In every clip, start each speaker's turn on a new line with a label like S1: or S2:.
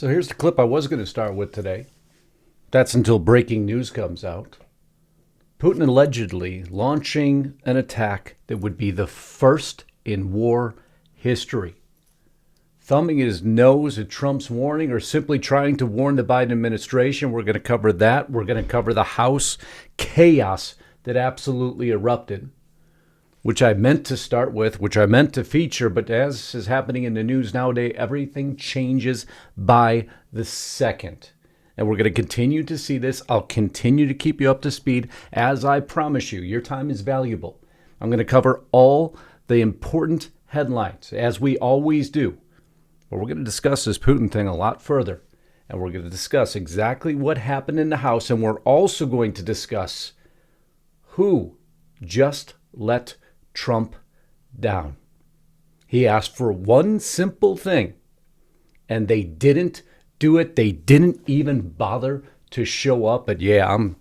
S1: So here's the clip I was going to start with today. That's until breaking news comes out. Putin allegedly launching an attack that would be the first in war history. Thumbing his nose at Trump's warning or simply trying to warn the Biden administration. We're going to cover that. We're going to cover the House chaos that absolutely erupted, which I meant to start with, which I meant to feature, but as is happening in the news nowadays, everything changes by the second. And we're going to continue to see this. I'll continue to keep you up to speed, as I promise you. Your time is valuable. I'm going to cover all the important headlines, as we always do. But we're going to discuss this Putin thing a lot further. And we're going to discuss exactly what happened in the House. And we're also going to discuss who just let Trump down. He asked for one simple thing, and they didn't do it. They didn't even bother to show up. But yeah, I'm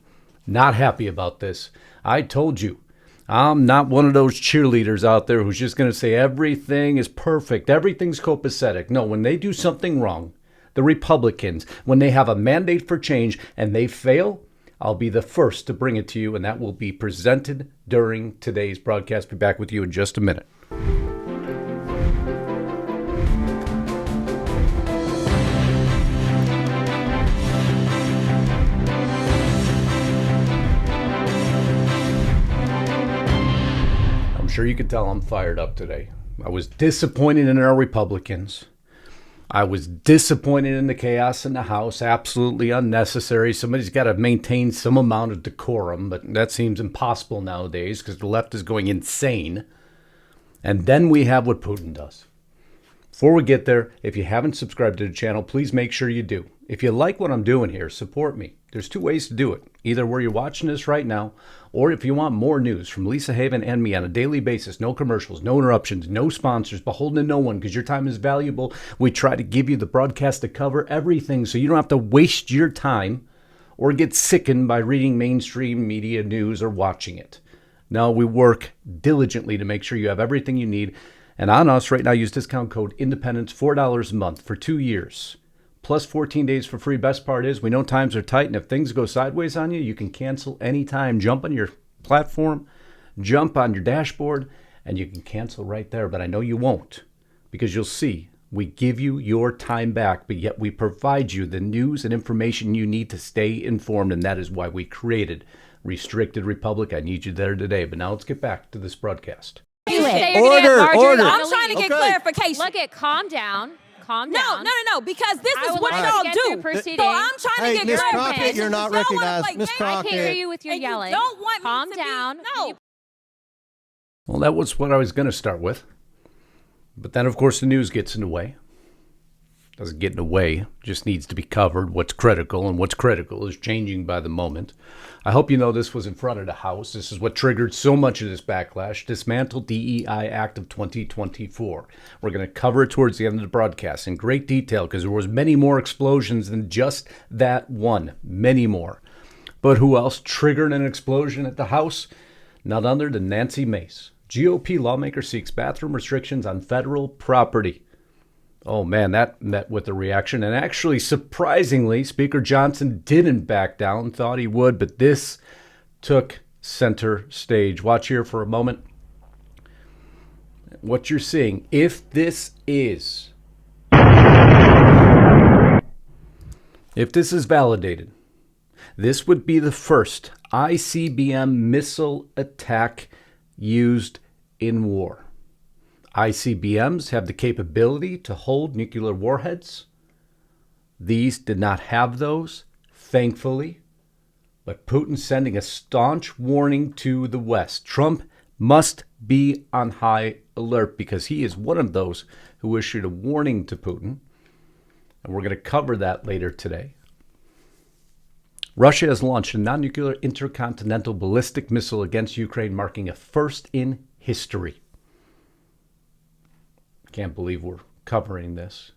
S1: not happy about this. I told you, I'm not one of those cheerleaders out there who's just going to say everything is perfect, everything's copacetic. No, when they do something wrong, the Republicans, when they have a mandate for change and they fail, I'll be the first to bring it to you, and that will be presented during today's broadcast. Be back with you in just a minute. I'm sure you can tell I'm fired up today. I was disappointed in our Republicans. I was disappointed in the chaos in the House. Absolutely unnecessary. Somebody's got to maintain some amount of decorum, but that seems impossible nowadays because the left is going insane. And then we have what Putin does. Before we get there, if you haven't subscribed to the channel, please make sure you do. If you like what I'm doing here, support me. There's two ways to do it. Either where you're watching this right now, or if you want more news from Lisa Haven and me on a daily basis, no commercials, no interruptions, no sponsors, beholden to no one, because your time is valuable. We try to give you the broadcast to cover everything so you don't have to waste your time or get sickened by reading mainstream media news or watching it. No, we work diligently to make sure you have everything you need. And on us right now, use discount code INDEPENDENCE, $4 a month for 2 years. Plus 14 days for free. Best part is we know times are tight, and if things go sideways on you, you can cancel anytime. Jump on your platform, jump on your dashboard, and you can cancel right there. But I know you won't, because you'll see we give you your time back, but yet we provide you the news and information you need to stay informed, and that is why we created Restricted Republic. I need you there today. But now let's get back to this broadcast.
S2: Order.
S3: I'm trying to get clarification.
S2: Look at, calm down. Calm down.
S3: No, because this is what
S2: like
S3: y'all
S2: to
S3: do.
S2: Proceeding.
S3: So I'm trying to get
S4: Miss
S3: clarification.
S4: Crockett, you're not recognized. Miss
S2: I
S4: Crockett.
S2: can't hear you with your
S3: And
S2: yelling.
S3: You don't want
S2: calm
S3: me to
S2: down.
S3: No.
S1: Well, that was what I was going to start with. But then, of course, the news gets in the way. Doesn't get in the way, just needs to be covered. What's critical, and what's critical is changing by the moment. I hope you know this was in front of the House. This is what triggered so much of this backlash. Dismantle DEI Act of 2024. We're going to cover it towards the end of the broadcast in great detail because there was many more explosions than just that one. Many more. But who else triggered an explosion at the House? None other than Nancy Mace. GOP lawmaker seeks bathroom restrictions on federal property. Oh, man, that met with a reaction. And actually, surprisingly, Speaker Johnson didn't back down, thought he would, but this took center stage. Watch here for a moment. What you're seeing, if this is validated, this would be the first ICBM missile attack used in war. ICBMs have the capability to hold nuclear warheads. These did not have those, thankfully. But Putin's sending a staunch warning to the West. Trump must be on high alert because he is one of those who issued a warning to Putin. And we're going to cover that later today. Russia has launched a non-nuclear intercontinental ballistic missile against Ukraine, marking a first in history. Can't believe we're covering this.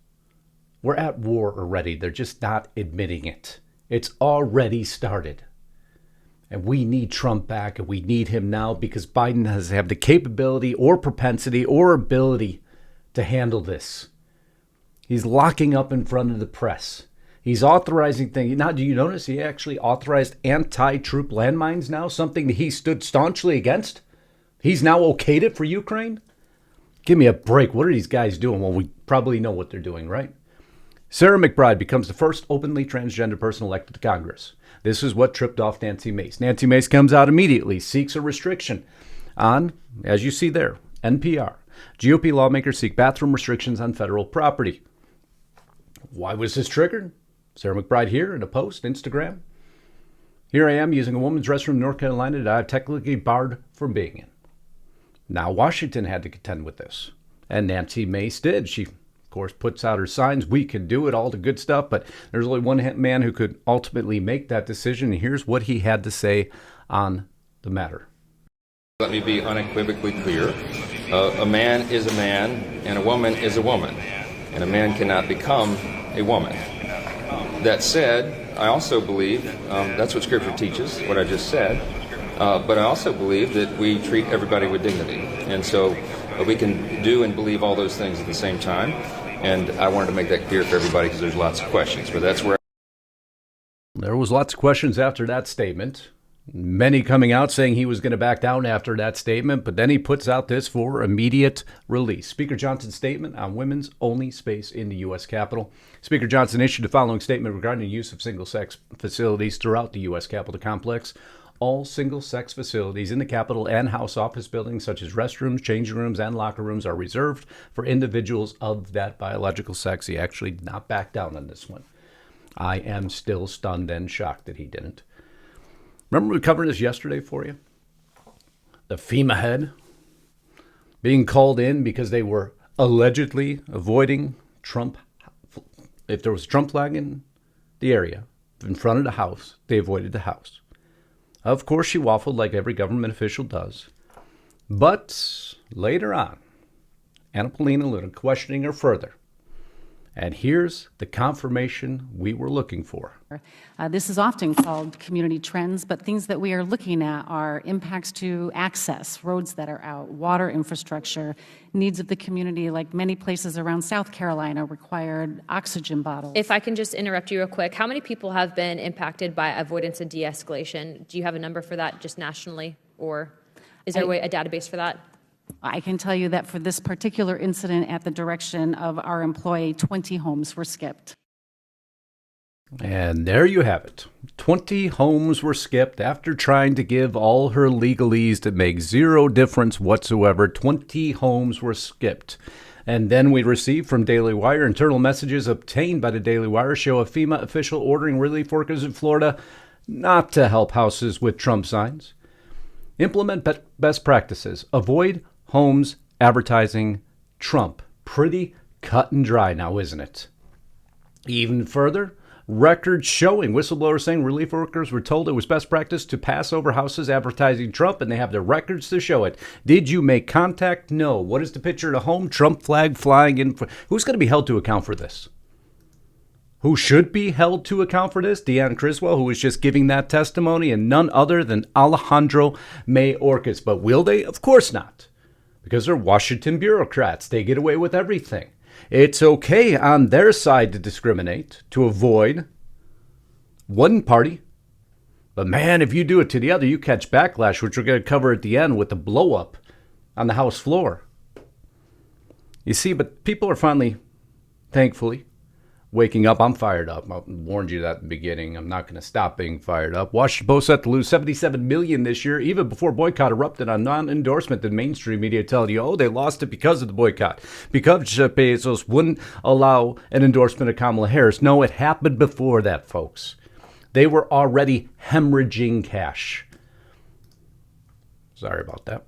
S1: We're at war already. They're just not admitting it. It's already started. And we need Trump back, and we need him now because Biden has have the capability or propensity or ability to handle this. He's locking up in front of the press. He's authorizing things. Now, do you notice he actually authorized anti-troop landmines now, something that he stood staunchly against? He's now okayed it for Ukraine? Give me a break. What are these guys doing? Well, we probably know what they're doing, right? Sarah McBride becomes the first openly transgender person elected to Congress. This is what tripped off Nancy Mace. Nancy Mace comes out immediately, seeks a restriction on, as you see there, NPR. GOP lawmakers seek bathroom restrictions on federal property. Why was this triggered? Sarah McBride here in a post, Instagram. Here I am using a woman's restroom in North Carolina that I'm technically barred from being in. Now, Washington had to contend with this, and Nancy Mace did. She, of course, puts out her signs. We can do it, all the good stuff, but there's only one man who could ultimately make that decision, and here's what he had to say on the matter.
S4: Let me be unequivocally clear. A man is a man, and a woman is a woman, and a man cannot become a woman. That said, I also believe, that's what Scripture teaches, what I just said, but I also believe that we treat everybody with dignity. And so we can do and believe all those things at the same time. And I wanted to make that clear for everybody because there's lots of questions. But that's where
S1: there was lots of questions after that statement. Many coming out saying he was going to back down after that statement, but then he puts out this for immediate release. Speaker Johnson's statement on women's only space in the U.S. Capitol. Speaker Johnson issued the following statement regarding the use of single-sex facilities throughout the U.S. Capitol complex. All single-sex facilities in the Capitol and House office buildings, such as restrooms, changing rooms, and locker rooms, are reserved for individuals of that biological sex. He actually did not back down on this one. I am still stunned and shocked that he didn't. Remember we covered this yesterday for you? The FEMA head being called in because they were allegedly avoiding Trump. If there was a Trump flag in the area, in front of the house, they avoided the house. Of course, she waffled like every government official does. But later on, Anna Paulina Luna questioning her further. And here's the confirmation we were looking for.
S5: This is often called community trends, but things that we are looking at are impacts to access, roads that are out, water infrastructure, needs of the community, like many places around South Carolina required oxygen bottles.
S2: If I can just interrupt you real quick, how many people have been impacted by avoidance and de-escalation? Do you have a number for that just nationally, or is there a database for that?
S5: I can tell you that for this particular incident at the direction of our employee, 20 homes were skipped.
S1: And there you have it. 20 homes were skipped after trying to give all her legalese that make zero difference whatsoever. 20 homes were skipped. And then we received from Daily Wire internal messages obtained by the Daily Wire show a FEMA official ordering relief workers in Florida not to help houses with Trump signs. Implement best practices. Avoid homes advertising Trump. Pretty cut and dry now, isn't it? Even further, records showing whistleblowers saying relief workers were told it was best practice to pass over houses advertising Trump, and they have the records to show it. Did you make contact? No. What is the picture of the home? Trump flag flying in. Who's going to be held to account for this? Who should be held to account for this? Deanne Criswell, who was just giving that testimony, and none other than Alejandro Mayorkas. But will they? Of course not. Because they're Washington bureaucrats. They get away with everything. It's okay on their side to discriminate, to avoid one party. But man, if you do it to the other, you catch backlash, which we're going to cover at the end with the blow up on the House floor. You see, but people are finally, thankfully, waking up. I'm fired up. I warned you that at the beginning. I'm not going to stop being fired up. Washington Post set to lose $77 million this year, even before boycott erupted on non-endorsement. The mainstream media telling you, oh, they lost it because of the boycott, because Jeff Bezos wouldn't allow an endorsement of Kamala Harris. No, it happened before that, folks. They were already hemorrhaging cash. Sorry about that.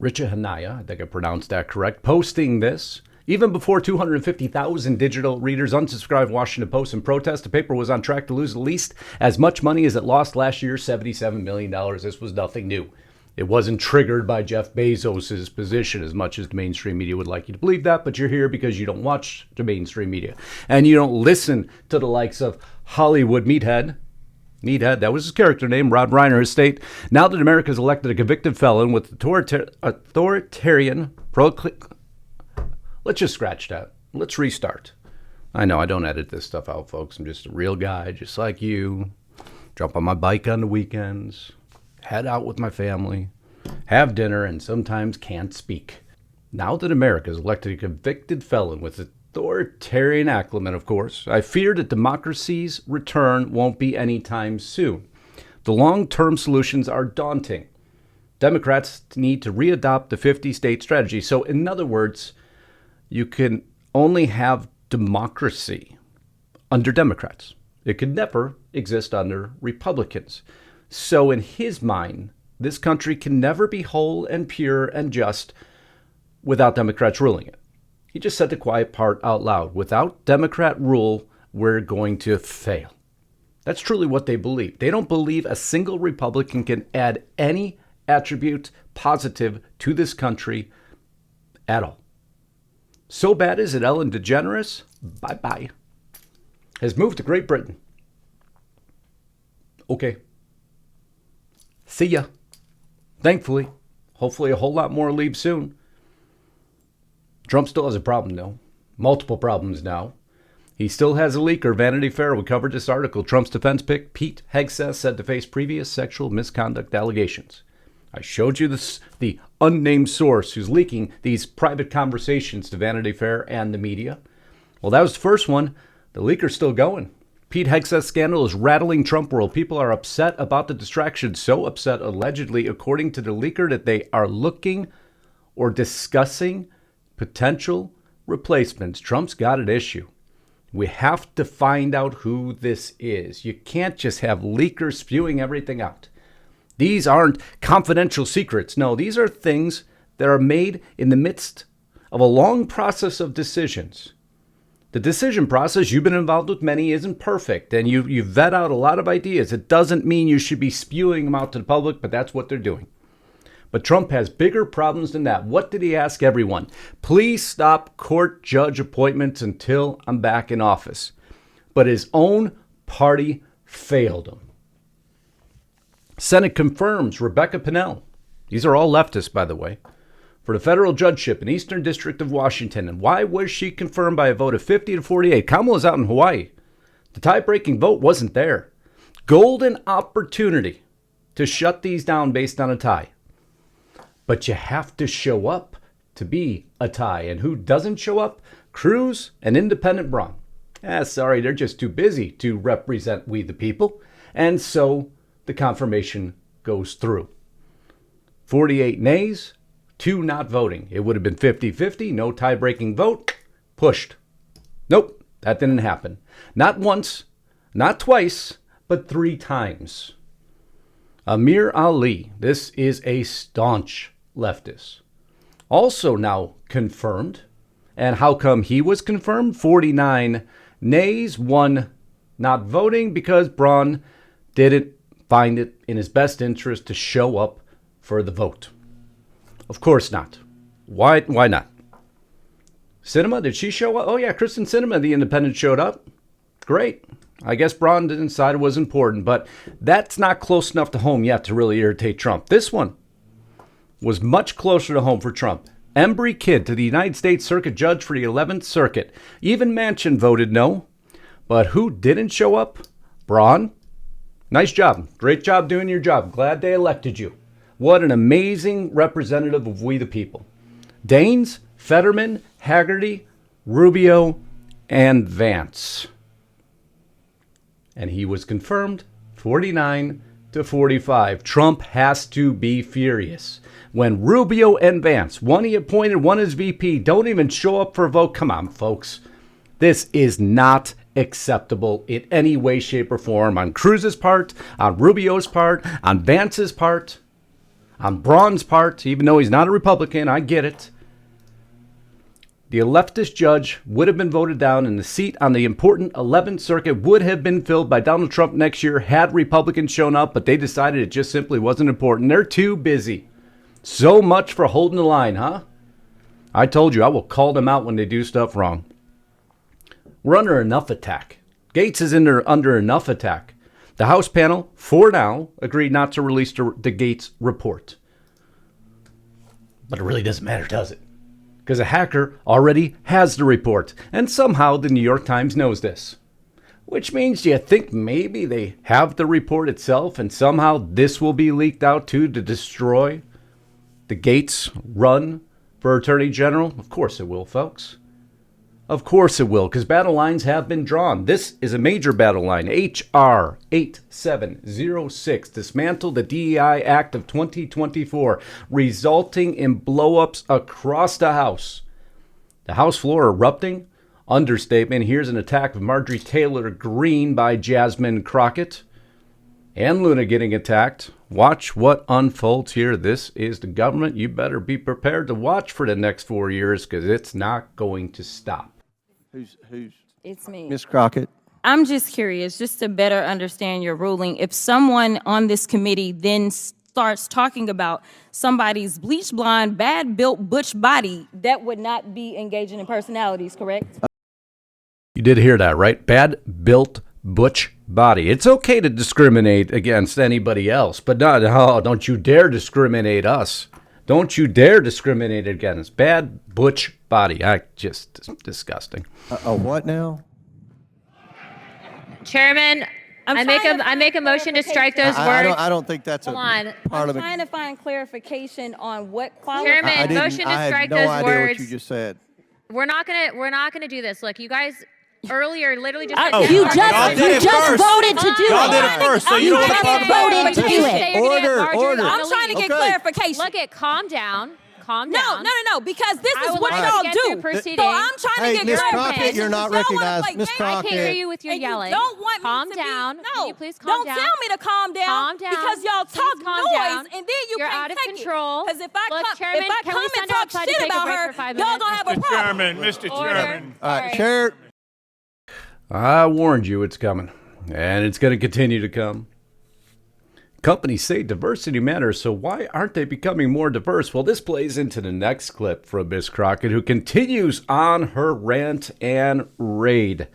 S1: Richa Hanaya, I think I pronounced that correct, posting this. Even before 250,000 digital readers unsubscribed Washington Post in protest, the paper was on track to lose at least as much money as it lost last year, $77 million. This was nothing new. It wasn't triggered by Jeff Bezos' position as much as the mainstream media would like you to believe that, but you're here because you don't watch the mainstream media. And you don't listen to the likes of Hollywood Meathead, that was his character name, Rod Reiner, his state. Now that America's elected a convicted felon with authoritarian let's just scratch that. let's restart. I know I don't edit this stuff out, folks. I'm just a real guy, just like you. Jump on my bike on the weekends, head out with my family, have dinner, and sometimes can't speak. Now that America has elected a convicted felon with authoritarian acclimate, of course, I fear that democracy's return won't be anytime soon. The long-term solutions are daunting. Democrats need to readopt the 50-state strategy. So, in other words, you can only have democracy under Democrats. It could never exist under Republicans. So in his mind, this country can never be whole and pure and just without Democrats ruling it. He just said the quiet part out loud. Without Democrat rule, we're going to fail. That's truly what they believe. They don't believe a single Republican can add any attribute positive to this country at all. So bad is it, Ellen DeGeneres, bye-bye, has moved to Great Britain. Okay. See ya. Thankfully. Hopefully a whole lot more leave soon. Trump still has a problem, though. Multiple problems now. He still has a leaker. Vanity Fair, we covered this article. Trump's defense pick, Pete Hegseth, said to face previous sexual misconduct allegations. I showed you the unnamed source who's leaking these private conversations to Vanity Fair and the media. Well, that was the first one. The leaker's still going. Pete Hegseth's scandal is rattling Trump world. People are upset about the distraction. So upset, allegedly, according to the leaker, that they are looking or discussing potential replacements. Trump's got an issue. We have to find out who this is. You can't just have leakers spewing everything out. These aren't confidential secrets. No, these are things that are made in the midst of a long process of decisions. The decision process, you've been involved with many, isn't perfect, and you vet out a lot of ideas. It doesn't mean you should be spewing them out to the public, but that's what they're doing. But Trump has bigger problems than that. What did he ask everyone? Please stop court judge appointments until I'm back in office. But his own party failed him. Senate confirms Rebecca Pennell. These are all leftists, by the way, for the federal judgeship in Eastern District of Washington. And why was she confirmed by a vote of 50 to 48? Kamala's out in Hawaii. The tie-breaking vote wasn't there. Golden opportunity to shut these down based on a tie. But you have to show up to be a tie. And who doesn't show up? Cruz and Independent Braun. Sorry, they're just too busy to represent we the people. And so the confirmation goes through. 48 nays, 2 not voting. It would have been 50-50, no tie-breaking vote, pushed. Nope, that didn't happen. Not once, not twice, but 3 times. Amir Ali, this is a staunch leftist. Also now confirmed. And how come he was confirmed? 49 nays, 1 not voting because Braun didn't find it in his best interest to show up for the vote. Of course not. Why not? Sinema, did she show up? Oh yeah, Kristen Sinema, the Independent, showed up. Great. I guess Braun didn't decide it was important, but that's not close enough to home yet to really irritate Trump. This one was much closer to home for Trump. Embry Kidd to the United States Circuit Judge for the 11th Circuit. Even Manchin voted no. But who didn't show up? Braun. Nice job. Great job doing your job. Glad they elected you. What an amazing representative of we the people. Daines, Fetterman, Haggerty, Rubio, and Vance. And he was confirmed 49 to 45. Trump has to be furious. When Rubio and Vance, one he appointed, one as VP, don't even show up for a vote. Come on, folks. This is not acceptable in any way, shape, or form on Cruz's part, on Rubio's part, on Vance's part, on Braun's part, even though he's not a Republican. I get it. The leftist judge would have been voted down, and the seat on the important 11th Circuit would have been filled by Donald Trump next year had Republicans shown up, but they decided it just simply wasn't important. They're too busy. So much for holding the line, huh? I told you, I will call them out when they do stuff wrong. We're under enough attack. Gaetz is under enough attack. The House panel, for now, agreed not to release the Gaetz report. But it really doesn't matter, does it? because a hacker already has the report, and somehow the New York Times knows this. Which means, do you think maybe they have the report itself and somehow this will be leaked out too to destroy the Gaetz run for Attorney General? Of course it will, folks. Of course it will, because battle lines have been drawn. This is a major battle line. H.R. 8706, dismantle the DEI Act of 2024, resulting in blowups across the House. The House floor erupting? Understatement. Here's an attack of Marjorie Taylor Greene by Jasmine Crockett. And Luna getting attacked. Watch what unfolds here. This is the government. You better be prepared to watch for the next 4 years, because it's not going to stop.
S6: Who's
S3: It's me.
S6: Ms. Crockett?
S3: I'm just curious, just to better understand your ruling. If someone on this committee then starts talking about somebody's bleach blonde, bad built butch body, that would not be engaging in personalities, correct?
S1: You did hear that, right? Bad built butch body. It's okay to discriminate against anybody else, but don't you dare discriminate us. Don't you dare discriminate against bad butch body. Disgusting.
S6: A what now?
S2: Chairman, I make a motion to strike those words.
S6: I don't think that's
S2: Hold
S6: a
S2: on.
S6: part
S3: I'm
S6: of the.
S3: trying to find clarification on what quality.
S2: Chairman,
S6: I didn't-
S2: motion to
S6: I
S2: strike
S6: had no
S2: those
S6: idea
S2: words.
S6: what you just said.
S2: We're not gonna do this. Look, you guys earlier literally just said
S7: You
S2: that.
S7: just voted to do
S8: Y'all did
S7: it.
S8: it first, so you don't want to talk about
S7: voted to do it.
S6: Order.
S3: I'm trying to get clarification.
S2: Look it, calm down.
S3: No, because this
S2: I
S3: is
S2: would
S3: what
S2: like to
S3: y'all
S2: get
S3: do.
S2: through proceedings.
S3: So I'm trying to
S6: Hey,
S3: get
S6: Ms.
S3: clarification.
S6: Crockett, you're not
S3: You don't wanna
S6: recognized.
S3: play
S6: Ms.
S3: games.
S2: I can't hear
S6: Crockett.
S2: you with your
S3: And
S2: yelling.
S3: You don't want
S2: Calm
S3: me to
S2: down.
S3: Be,
S2: Can
S3: no,
S2: you please calm down?
S3: Don't tell me to calm down.
S2: Calm down.
S3: Because y'all
S2: Please
S3: talk
S2: calm
S3: noise,
S2: down.
S3: and then you
S2: You're
S3: can't
S2: out of
S3: take
S2: control.
S3: Because if
S2: Look, Chairman,
S3: if I
S2: can
S3: come
S2: we
S3: and
S2: send
S3: talk
S2: outside to
S3: shit
S2: take a
S3: about
S2: break
S3: her,
S2: for 5
S3: y'all
S2: minutes?
S3: gonna have a problem.
S8: Mr.
S2: Order.
S8: Chairman.
S6: All right,
S2: Sorry.
S6: Chair.
S1: I warned you it's coming, and it's going to continue to come. Companies say diversity matters, so why aren't they becoming more diverse? Well, this plays into the next clip from Ms. Crockett, who continues on her rant and raid.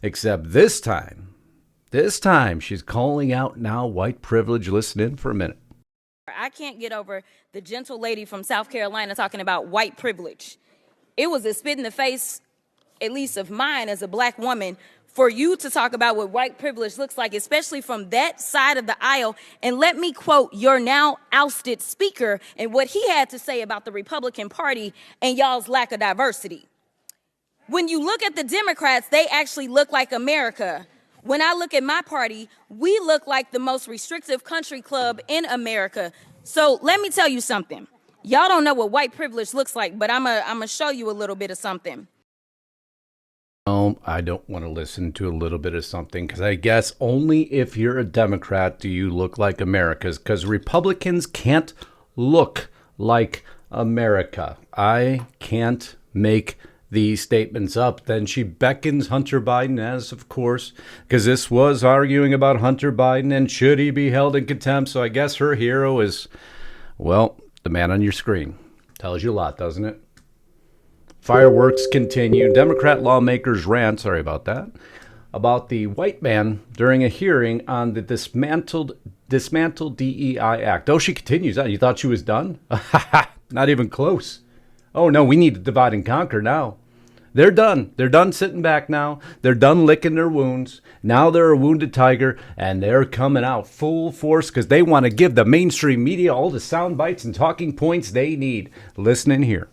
S1: Except this time, she's calling out now white privilege. Listen in for a minute.
S3: I can't get over the gentle lady from South Carolina talking about white privilege. It was a spit in the face, at least of mine as a black woman, for you to talk about what white privilege looks like, especially from that side of the aisle. And let me quote your now ousted speaker and what he had to say about the Republican Party and y'all's lack of diversity. When you look at the Democrats, they actually look like America. When I look at my party, we look like the most restrictive country club in America. So let me tell you something. Y'all don't know what white privilege looks like, but I'm gonna show you a little bit of something.
S1: I don't want to listen to a little bit of something, because I guess only if you're a Democrat do you look like America's, because Republicans can't look like America. I can't make these statements up. Then she beckons Hunter Biden, as of course, because this was arguing about Hunter Biden and should he be held in contempt. So I guess her hero is, well, the man on your screen. Tells you a lot, doesn't it? Fireworks continue. Democrat lawmakers rant, sorry about that, about the white man during a hearing on the dismantled DEI Act. Oh, she continues on. You thought she was done? Not even close. Oh, no, we need to divide and conquer now. They're done. They're done sitting back now. They're done licking their wounds. Now they're a wounded tiger, and they're coming out full force because they want to give the mainstream media all the sound bites and talking points they need. Listen in here.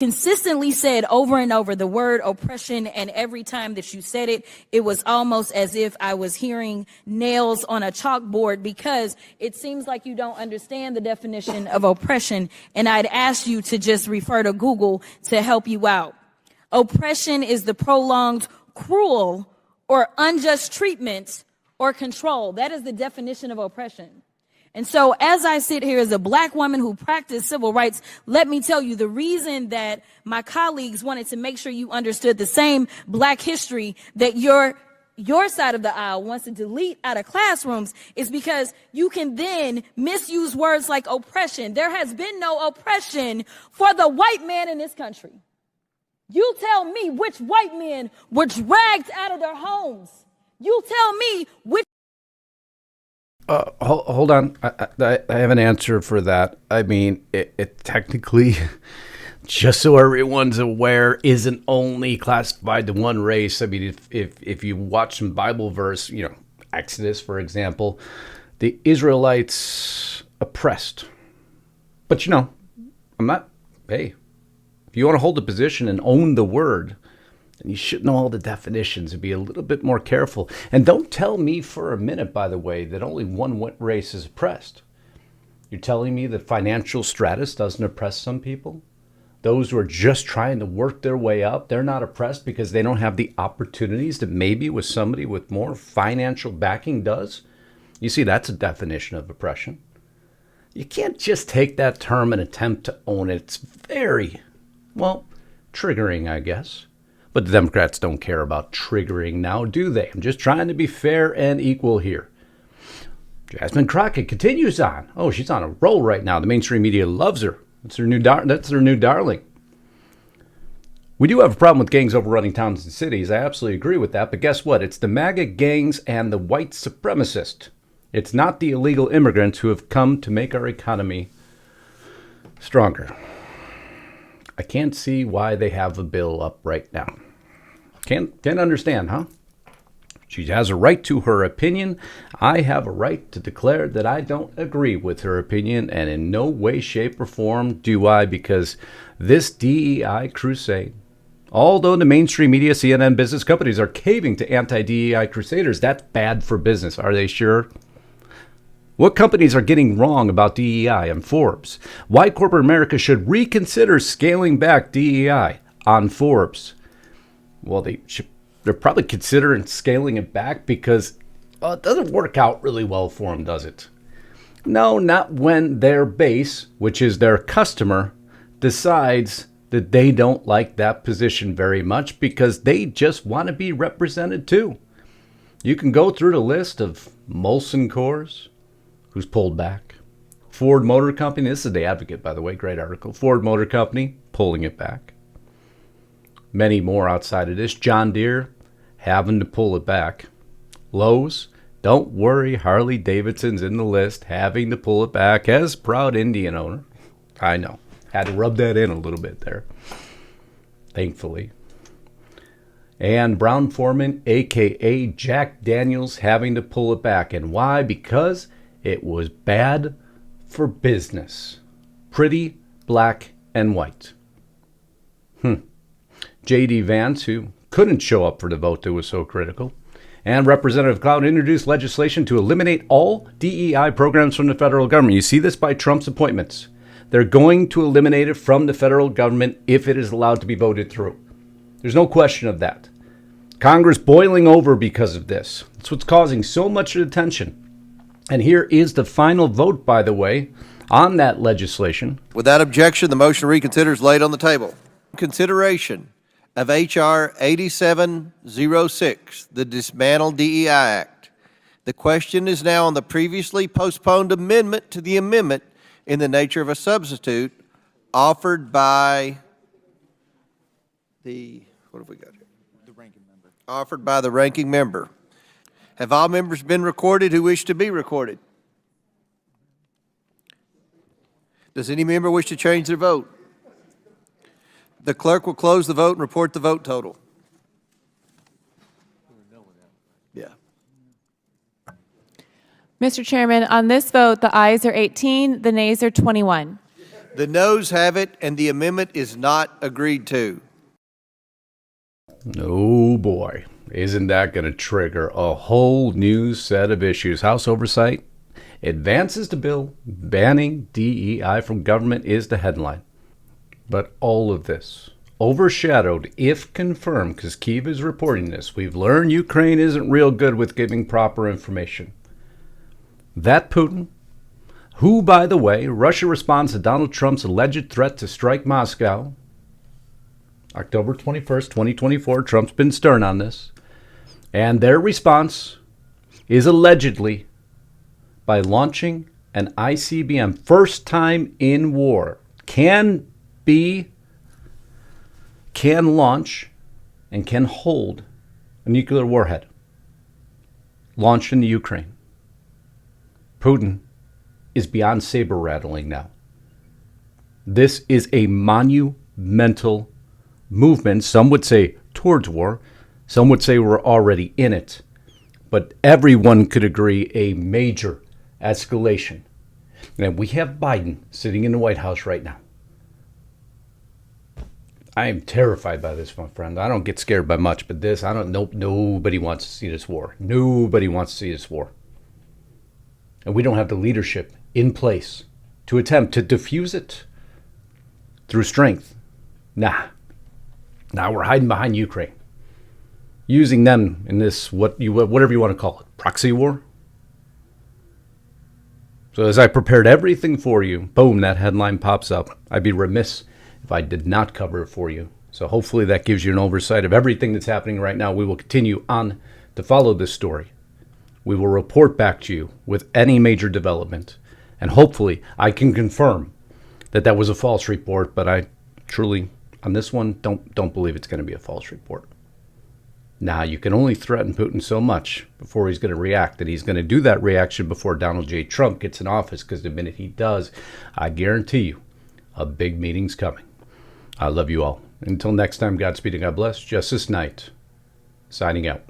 S3: Consistently said over and over the word oppression, and every time that you said it, it was almost as if I was hearing nails on a chalkboard, because it seems like you don't understand the definition of oppression, and I'd ask you to just refer to Google to help you out. Oppression is the prolonged, cruel, or unjust treatment or control. That is the definition of oppression. And so as I sit here as a black woman who practiced civil rights, let me tell you the reason that my colleagues wanted to make sure you understood the same black history that your side of the aisle wants to delete out of classrooms is because you can then misuse words like oppression. There has been no oppression for the white man in this country. You tell me which white men were dragged out of their homes. You tell me which.
S1: Hold on. I have an answer for that. I mean, it technically, just so everyone's aware, isn't only classified to one race. I mean, if you watch some Bible verse, Exodus, for example, the Israelites oppressed. But hey, if you want to hold a position and own the word, then you should know all the definitions and be a little bit more careful. And don't tell me for a minute, by the way, that only one race is oppressed. You're telling me that financial stratus doesn't oppress some people? Those who are just trying to work their way up, they're not oppressed because they don't have the opportunities that maybe with somebody with more financial backing does? You see, that's a definition of oppression. You can't just take that term and attempt to own it. It's very, triggering, I guess. But the Democrats don't care about triggering now, do they? I'm just trying to be fair and equal here. Jasmine Crockett continues on. Oh, she's on a roll right now. The mainstream media loves her. That's their new darling. We do have a problem with gangs overrunning towns and cities. I absolutely agree with that. But guess what? It's the MAGA gangs and the white supremacists. It's not the illegal immigrants who have come to make our economy stronger. I can't see why they have a bill up right now. Can't understand, huh? She has a right to her opinion. I have a right to declare that I don't agree with her opinion, and in no way, shape, or form do I, because this DEI crusade, although the mainstream media, CNN, business companies are caving to anti-DEI crusaders, that's bad for business. Are they sure? What companies are getting wrong about DEI on Forbes? Why corporate America should reconsider scaling back DEI on Forbes? Well, they're probably considering scaling it back because it doesn't work out really well for them, does it? No, not when their base, which is their customer, decides that they don't like that position very much because they just want to be represented too. You can go through the list of Molson Coors, who's pulled back. Ford Motor Company, this is the Advocate, by the way, great article. Ford Motor Company, pulling it back. Many more outside of this. John Deere, having to pull it back. Lowe's, don't worry, Harley Davidson's in the list, having to pull it back as proud Indian owner. I know, had to rub that in a little bit there, thankfully. And Brown-Forman, a.k.a. Jack Daniels, having to pull it back. And why? Because it was bad for business. Pretty black and white. J.D. Vance, who couldn't show up for the vote that was so critical, and Representative Cloud introduced legislation to eliminate all DEI programs from the federal government. You see this by Trump's appointments. They're going to eliminate it from the federal government if it is allowed to be voted through. There's no question of that. Congress boiling over because of this. That's what's causing so much attention. And here is the final vote, by the way, on that legislation.
S6: Without objection, the motion to reconsider is laid on the table. Consideration of H.R. 8706, the Dismantle DEI Act. The question is now on the previously postponed amendment to the amendment in the nature of a substitute offered by what have we got here? The ranking member. Offered by the ranking member. Have all members been recorded who wish to be recorded? Does any member wish to change their vote? The clerk will close the vote and report the vote total. Yeah.
S8: Mr. Chairman, on this vote, the ayes are 18, the nays are 21.
S6: The noes have it, and the amendment is not agreed to.
S1: Oh boy, isn't that going to trigger a whole new set of issues? House oversight advances the bill banning DEI from government is the headline. But all of this overshadowed, if confirmed, because Kyiv is reporting this, we've learned Ukraine isn't real good with giving proper information. That Putin, who, by the way, Russia responds to Donald Trump's alleged threat to strike Moscow, October 21st, 2024, Trump's been stern on this, and their response is allegedly by launching an ICBM, first time in war, can launch and can hold a nuclear warhead launched in the Ukraine. Putin is beyond saber rattling now. This is a monumental mental movement. Some would say towards war. Some would say we're already in it. But everyone could agree a major escalation. And we have Biden sitting in the White House right now. I am terrified by this, my friend. I don't get scared by much, but this, nobody wants to see this war. Nobody wants to see this war. And we don't have the leadership in place to attempt to defuse it through strength. Nah, we're hiding behind Ukraine. Using them in this, whatever you want to call it, proxy war. So as I prepared everything for you, boom, that headline pops up. I'd be remiss if I did not cover it for you. So hopefully that gives you an oversight of everything that's happening right now. We will continue on to follow this story. We will report back to you with any major development. And hopefully I can confirm that that was a false report, but I truly, on this one, don't believe it's going to be a false report. Now, you can only threaten Putin so much before he's going to react, and he's going to do that reaction before Donald J. Trump gets in office, because the minute he does, I guarantee you, a big meeting's coming. I love you all. Until next time, Godspeed and God bless. Justus Knight, signing out.